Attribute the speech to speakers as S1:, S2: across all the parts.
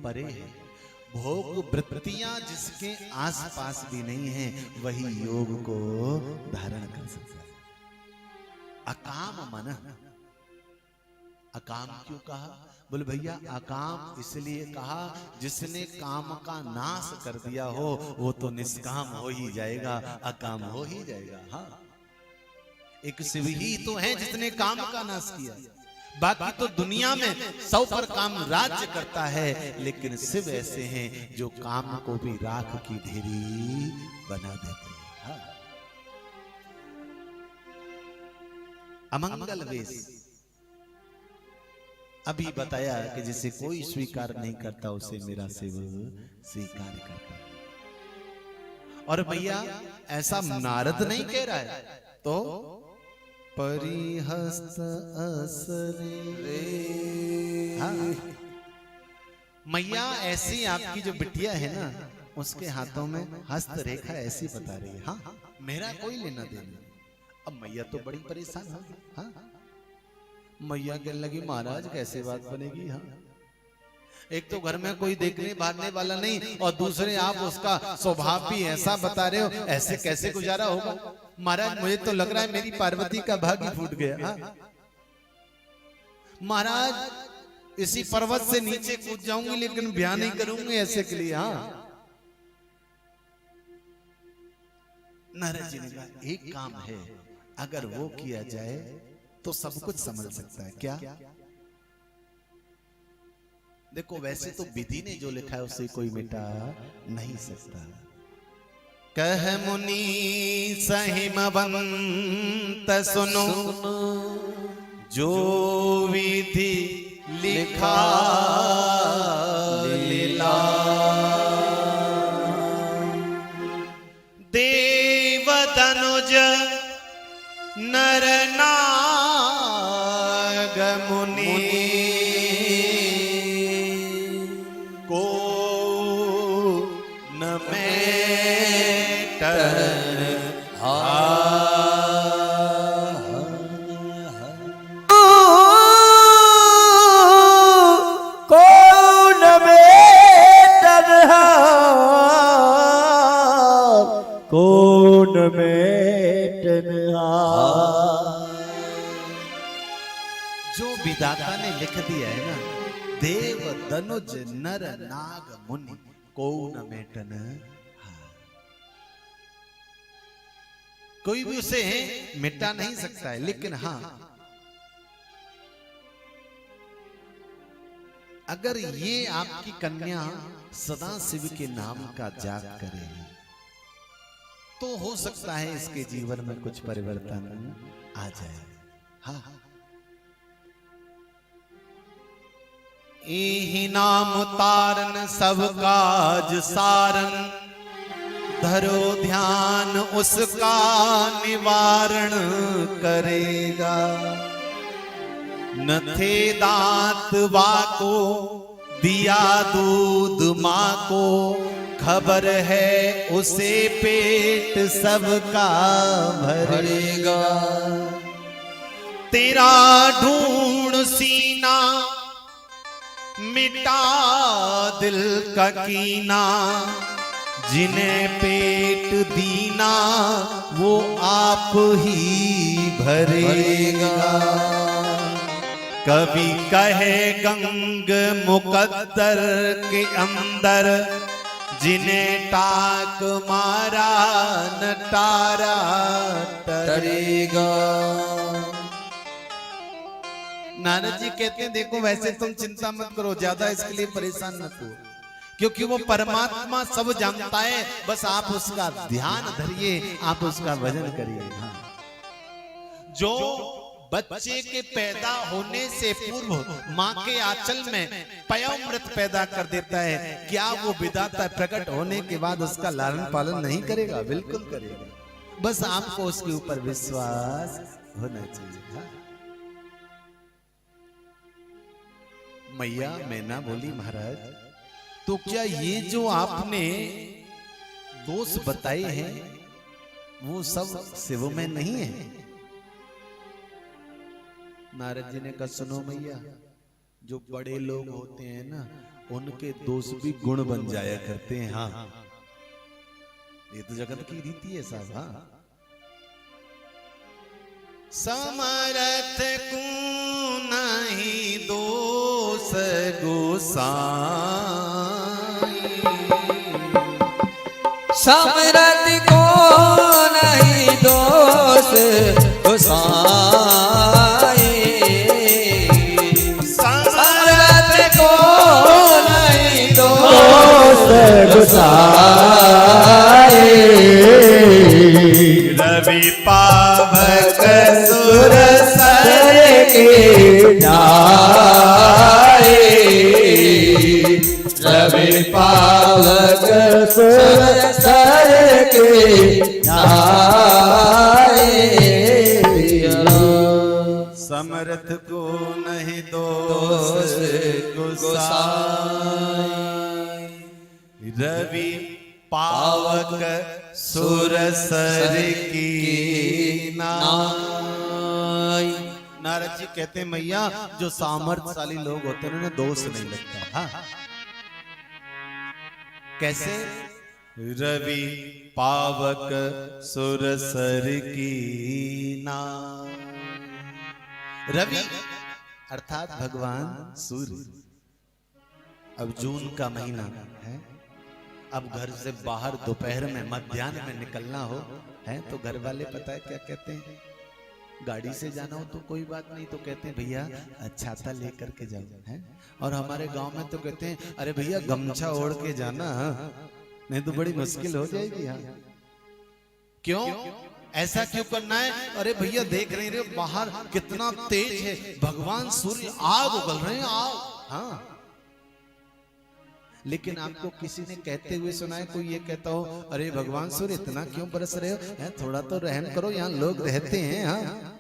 S1: परे है। भोग वृत्तियां जिसके आसपास भी नहीं है वही योग को धारण कर सकता है। अकाम मन, अकाम क्यों कहा? बोले भैया अकाम इसलिए कहा जिसने काम का नाश कर दिया हो वो तो निष्काम हो ही जाएगा, अकाम हो ही जाएगा। हाँ, एक शिव ही तो है जिसने काम का नाश किया, बाकी तो दुनिया में 100 पर काम राज्य करता है, लेकिन शिव ऐसे हैं जो काम को भी राख की ढेरी बना देते हैं। हाँ। अमंगल वेश अभी बताया कि जिसे कोई स्वीकार नहीं करता उसे मेरा शिव स्वीकार करता है। और भैया ऐसा नारद नहीं कह रहा है, तो परिहस्त असरे। हाँ। मैया ऐसी आपकी जो बिटिया है ना उसके हाथों में हस्त रेखा ऐसी बता रही है। हाँ, मेरा कोई लेना देना। अब मैया तो बड़ी परेशान हो गई। हाँ, मैया कहने लगी महाराज कैसे बात बनेगी। हाँ, एक तो घर में कोई देखने भागने वाला नहीं और दूसरे आप उसका स्वभाव भी ऐसा बता रहे हो, ऐसे कैसे गुजारा होगा। महाराज मुझे तो लग रहा है मेरी पार्वती का भाग्य फूट गया। हाँ? महाराज इसी पर्वत से नीचे कूद जाऊंगी लेकिन ब्याह नहीं करूंगी ऐसे के लिए। हाँ, नारद जी ने कहा एक काम है, अगर वो किया जाए तो सब कुछ संभल सकता है। क्या? देखो वैसे तो विधि ने जो लिखा है उसे कोई मिटा नहीं सकता। कह मुनि सहिमवंत सुनो, जो विधि लिखा लीला। देव तनुज नर नाग मुनि को न मेटन
S2: कौन मेटन कौन मेटन।
S1: जो विधाता ने लिख दिया है ना, देव दनुज नर नाग मुनि को न मेटन। कोई भी उसे मिटा नहीं सकता है, लेकिन हाँ अगर ये आपकी कन्या सदा शिव के नाम का जाप करे तो हो सकता है इसके जीवन में कुछ परिवर्तन आ जाए। हाँ, एहि नाम तारन सब काज सारन, धरो ध्यान उसका निवारण करेगा। न थे दांत वाको दिया दूध माँ को, खबर है उसे पेट सबका भरेगा। तेरा ढूंढ सीना मिटा दिल का कीना, जिन्हें पेट दीना वो आप ही भरेगा। कभी कहे गंग मुकद्दर के अंदर, जिन्हें टाक मारा न तारा टरेगा। नारद जी कहते हैं देखो वैसे तुम चिंता मत करो, ज्यादा इसके लिए परेशान मत हो, क्योंकि वो परमात्मा सब जानता है। बस आप उसका ध्यान धरिए, आप उसका भजन करिए। हाँ। जो बच्चे के पैदा होने से पूर्व माँ के आंचल में पयोमृत पैदा कर देता है, क्या वो विधाता प्रकट होने के बाद उसका लालन पालन नहीं करेगा? बिल्कुल करेगा। बस आपको उसके ऊपर विश्वास होना चाहिए। हाँ। मैया मैना बोली महाराज तो क्या ये जो आपने दोष बताए हैं वो सब शिव में नहीं है? नारद जी ने कहा सुनो मैया, जो बड़े लोग होते हैं ना उनके दोष भी गुण बन जाया करते हैं। हाँ, ये तो जगत की रीति है साहब। हाँ, समरथ को नहीं दोष गोसाई,
S2: समरथ को नहीं दोष गोसाई, समरथ को नहीं दोष गोसाई,
S1: रवि पावक सुर
S2: सर के जाए, रवि पावक सुर सर के जाए,
S1: समरथ को नहीं दोष गोसाई, रवि पावक सुर सर की नाई। नारद जी कहते हैं मैया जो सामर्थ्यशाली लोग होते हैं उन्हें दोष नहीं लगता। हाँ, कैसे? रवि पावक सुर सर की नाई। रवि अर्थात भगवान सूर्य। अब जून का महीना है, अब घर से बाहर दोपहर में मध्याह्न में निकलना हो है तो घर वाले पता है क्या कहते हैं? गाड़ी से जाना हो तो कोई बात नहीं, तो कहते हैं भैया छाता लेकर के जाओ है। और हमारे गांव में तो कहते हैं अरे भैया गमछा ओढ़ के जाना, नहीं तो बड़ी मुश्किल हो जाएगी। हाँ, क्यों ऐसा क्यों करना है? अरे भैया देख रहे हो बाहर कितना तेज है, भगवान सूर्य आग उगल रहे हैं, आग। हाँ, लेकिन आपको किसी ने कहते हुए सुना है? कोई ये कहता हो अरे भगवान सूर्य इतना क्यों बरस रहे हो, थोड़ा तो रहम करो, यहाँ लोग रहते हैं। हाँ,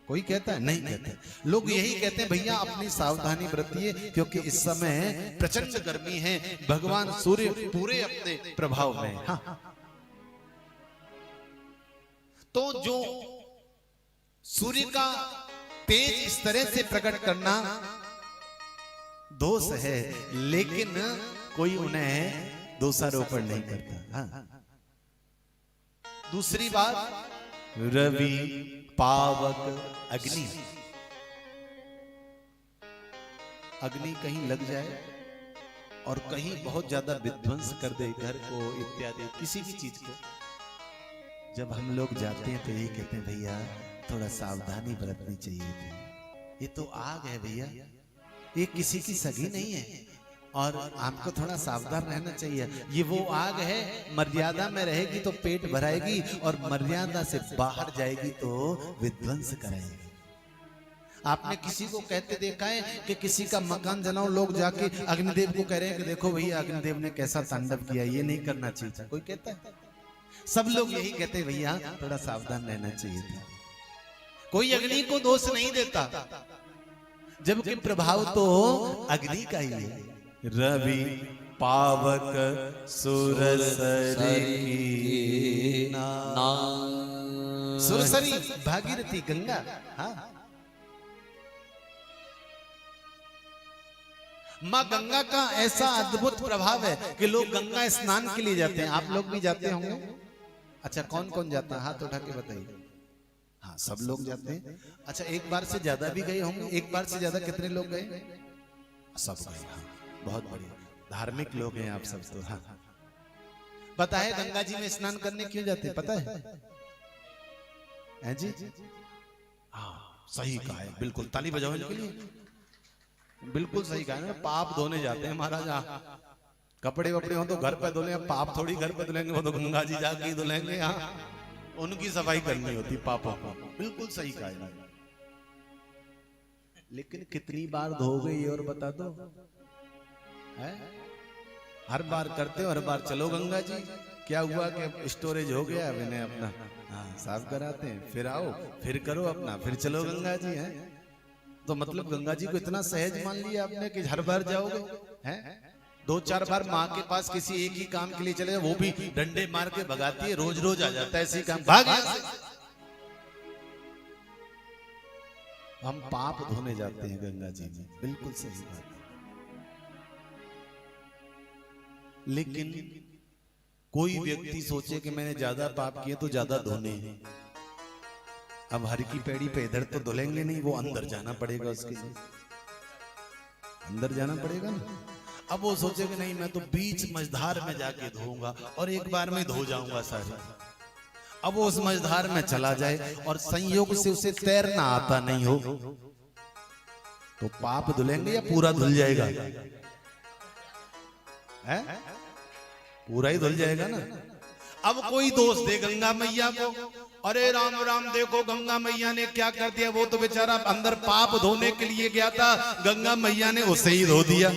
S1: कोई कहता है? नहीं कहते। लोग यही कहते हैं भैया अपनी सावधानी बरतिए, क्योंकि इस समय प्रचंड गर्मी है, भगवान सूर्य पूरे अपने प्रभाव में। हाँ, तो जो सूर्य का तेज इस तरह से प्रकट करना दोष है, लेकिन कोई उन्हें दोषारोपण नहीं करता। हाँ। दूसरी बात, रवि पावक अग्नि। अग्नि कहीं लग जाए और कहीं बहुत ज्यादा विध्वंस कर दे घर को इत्यादि किसी भी चीज को, जब हम लोग जाते हैं तो यही कहते हैं भैया थोड़ा सावधानी बरतनी चाहिए थी। ये तो आग है भैया, ये किसी की सगी नहीं है और आपको थोड़ा सावधान रहना चाहिए। ये वो आग है, मर्यादा में रहेगी तो पेट भराएगी और मर्यादा से बाहर जाएगी तो विध्वंस कराएगी। आपने किसी को कहते देखा है कि किसी का मकान जलाओ, लोग जाके अग्निदेव को कह रहे हैं कि देखो भैया अग्निदेव ने कैसा तांडव किया, ये नहीं करना चाहिए। कोई कहता है? सब लोग यही कहते हैं भैया थोड़ा सावधान रहना चाहिए था। कोई अग्नि को दोष नहीं देता, जबकि प्रभाव तो अग्नि का ही है। रवि पावक सुरसरी सुरसरी भागीरथी गंगा। हाँ, माँ गंगा का ऐसा अद्भुत प्रभाव है कि लोग गंगा स्नान के लिए जाते हैं। आप लोग भी जाते होंगे? अच्छा, कौन कौन जाता है? हाथ उठा के बताइए। हाँ, सब लोग जाते हैं। अच्छा, एक बार से ज्यादा भी गए होंगे? एक बार से ज्यादा कितने लोग गए? सब गए। हाँ, बहुत बढ़िया, धार्मिक लोग हैं आप सब तो। हाँ, पता है गंगा जी में स्नान करने क्यों जाते हैं? पता है जी? हाँ, सही कहा है, बिल्कुल ताली बजाओ इनके लिए। बिल्कुल सही कहा है, पाप धोने जाते हैं महाराज। कपड़े वपड़े हो तो घर पे धुले, पाप थोड़ी घर पे धुलेंगे, वो तो गंगा जी जाके ही धुलेंगे। हाँ, उनकी सफाई करनी होती पापों को। बिल्कुल सही कहा है। लेकिन कितनी बार धोगे ये और बता दो है? हर बार करते हो, हर बार चलो गंगा जी, क्या हुआ कि स्टोरेज हो गया, अब इन्हें अपना साफ कराते हैं, फिर आओ, फिर करो अपना, फिर चलो गंगा जी है। तो मतलब गंगा जी को इतना सहज मान लिया आपने कि हर बार जाओगे हैं? 2-4 बार माँ के पास किसी एक ही काम के लिए चले, वो भी डंडे मार के भगाती है, रोज रोज आ जाता है ऐसे काम, भाग यहाँ से। हम पाप धोने जाते हैं गंगा जी में, बिल्कुल सही बात। लेकिन कोई व्यक्ति सोचे कि मैंने ज्यादा पाप किए तो ज्यादा धोने हैं। अब हर की पैड़ी पे इधर तो धुलेंगे नहीं, वो अंदर जाना पड़ेगा, उसके लिए अंदर जाना पड़ेगा ना। अब वो सोचे कि नहीं मैं तो बीच मझधार में जाके धोऊंगा और एक बार में धो जाऊंगा सारे। अब वो उस मझधार में चला जाए और संयोग से उसे तैरना आता नहीं हो, तो पाप धुलेंगे या पूरा धुल जाएगा? है? पूरा ही धुल जाएगा ना। अब कोई दोष दे गंगा मैया को, अरे राम राम देखो गंगा मैया ने क्या कर दिया, वो तो बेचारा अंदर पाप धोने के लिए गया था, गंगा मैया ने उसे ही धो दिया।